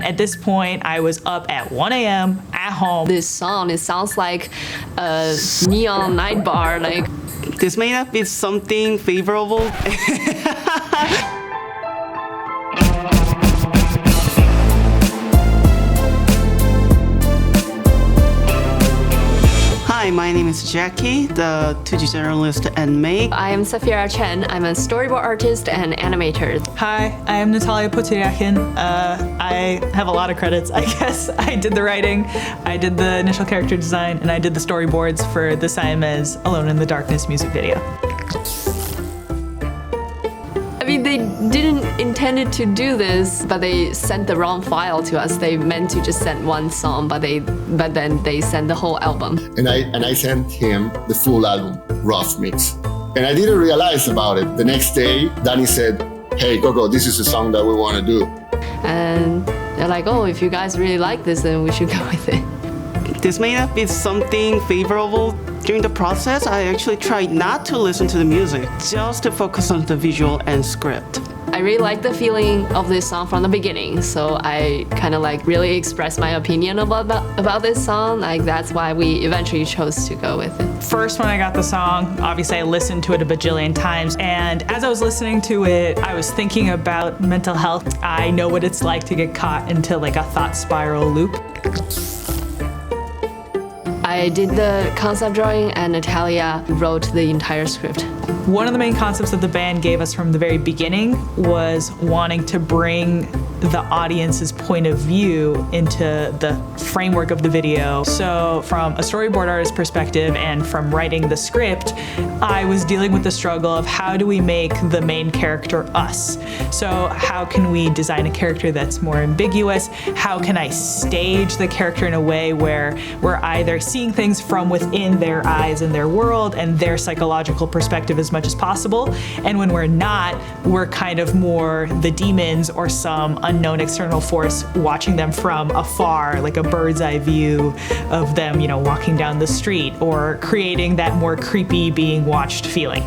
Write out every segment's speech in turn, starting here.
at this point, I was up at 1 a.m. at home. This song, it sounds like a neon night bar. Like, this may not be something favorable. Hi, my name is Jackie, the 2G journalist and make. I am Safira Chen. I'm a storyboard artist and animator. Hi, I am Natalia Potyryakin. I have a lot of credits, I guess. I did the writing, I did the initial character design, and I did the storyboards for the SIAMES Alone in the Darkness music video. I mean, they didn't intend to do this, but they sent the wrong file to us. They meant to just send one song, but then they sent the whole album. And I sent him the full album, rough mix. And I didn't realize about it. The next day, Danny said, "Hey, Coco, this is a song that we want to do." And they're like, "Oh, if you guys really like this, then we should go with it." This may not be something favorable. During the process, I actually tried not to listen to the music, just to focus on the visual and script. I really like the feeling of this song from the beginning, so I kind of like really expressed my opinion about this song. Like, that's why we eventually chose to go with it. First, when I got the song, obviously I listened to it a bajillion times, and as I was listening to it, I was thinking about mental health. I know what it's like to get caught into like a thought spiral loop. I did the concept drawing and Natalia wrote the entire script. One of the main concepts that the band gave us from the very beginning was wanting to bring the audience's point of view into the framework of the video. So from a storyboard artist perspective and from writing the script, I was dealing with the struggle of how do we make the main character us? So how can we design a character that's more ambiguous? How can I stage the character in a way where we're either seeing things from within their eyes and their world and their psychological perspective as much as possible, and when we're not, we're kind of more the demons or some unknown external force watching them from afar, like a bird's eye view of them, you know, walking down the street, or creating that more creepy being watched feeling.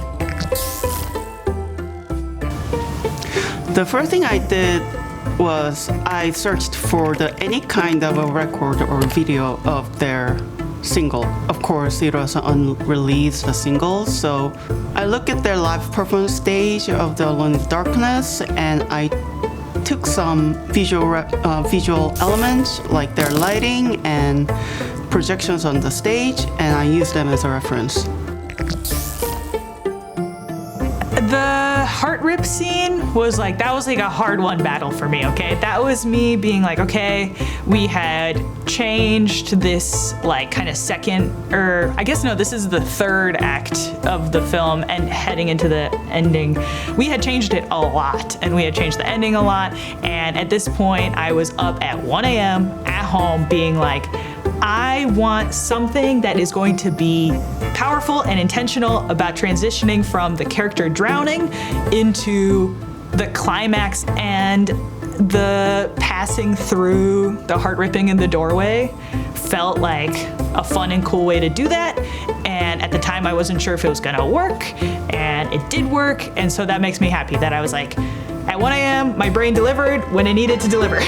The first thing I did was I searched for any kind of a record or video of their single. Of course, it was unreleased single, so I looked at their live performance stage of the Alone in the Darkness, and I took some visual elements like their lighting and projections on the stage, and I used them as a reference. The heart rip scene was like, that was like a hard won battle for me, okay? That was me being like, okay, we had changed this like kind of second, or I guess no, this is the third act of the film and heading into the ending. We had changed it a lot, and we had changed the ending a lot, and at this point I was up at 1 a.m. at home being like, I want something that is going to be powerful and intentional about transitioning from the character drowning into the climax, and the passing through the heart ripping in the doorway felt like a fun and cool way to do that. And at the time I wasn't sure if it was gonna work, and it did work, and so that makes me happy that I was like, at 1 a.m. my brain delivered when it needed to deliver.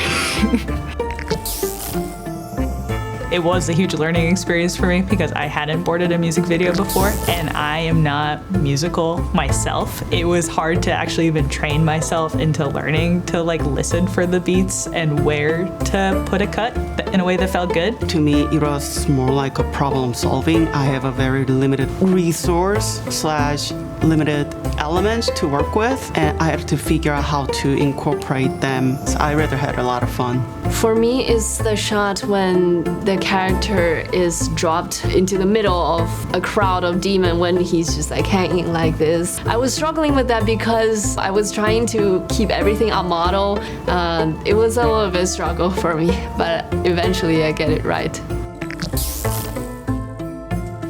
It was a huge learning experience for me because I hadn't boarded a music video before, and I am not musical myself. It was hard to actually even train myself into learning to like listen for the beats and where to put a cut in a way that felt good. To me, it was more like a problem solving. I have a very limited resource / limited elements to work with, and I had to figure out how to incorporate them. So I rather had a lot of fun. For me, it's the shot when the character is dropped into the middle of a crowd of demons when he's just like hanging like this. I was struggling with that because I was trying to keep everything on model. It was a little bit struggle for me, but eventually I get it right.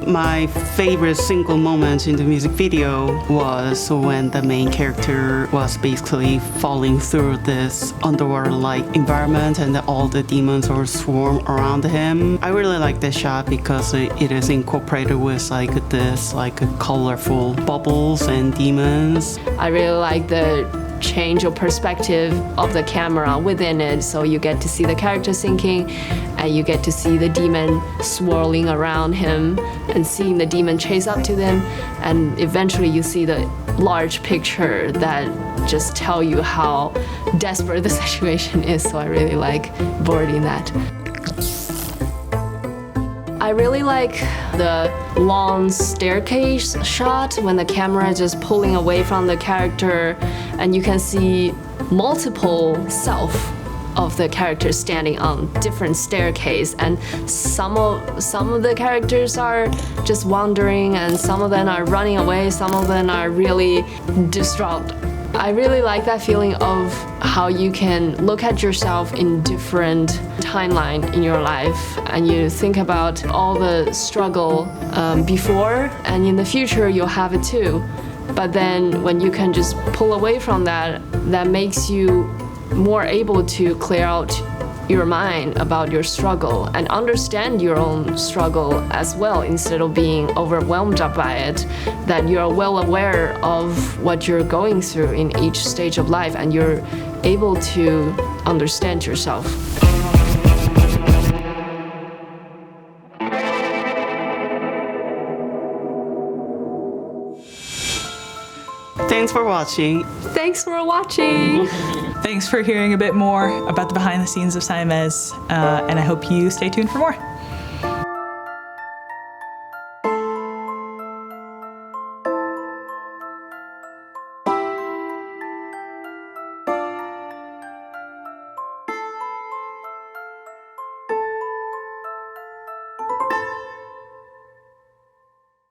My favorite single moment in the music video was when the main character was basically falling through this underwater-like environment and all the demons are swarm around him. I really like this shot because it is incorporated with like this colorful bubbles and demons. I really like the change your perspective of the camera within it, so you get to see the character sinking and you get to see the demon swirling around him and seeing the demon chase up to them, and eventually you see the large picture that just tell you how desperate the situation is. So I really like boarding that. I really like the long staircase shot when the camera is just pulling away from the character and you can see multiple self of the characters standing on different staircase, and some of the characters are just wandering and some of them are running away, some of them are really distraught. I really like that feeling of how you can look at yourself in different timeline in your life and you think about all the struggle before, and in the future you'll have it too. But then when you can just pull away from that, that makes you more able to clear out your mind about your struggle and understand your own struggle as well, instead of being overwhelmed by it, that you're well aware of what you're going through in each stage of life and you're able to understand yourself. Thanks for watching. Thanks for watching! Thanks for hearing a bit more about the behind the scenes of SIAMES, and I hope you stay tuned for more.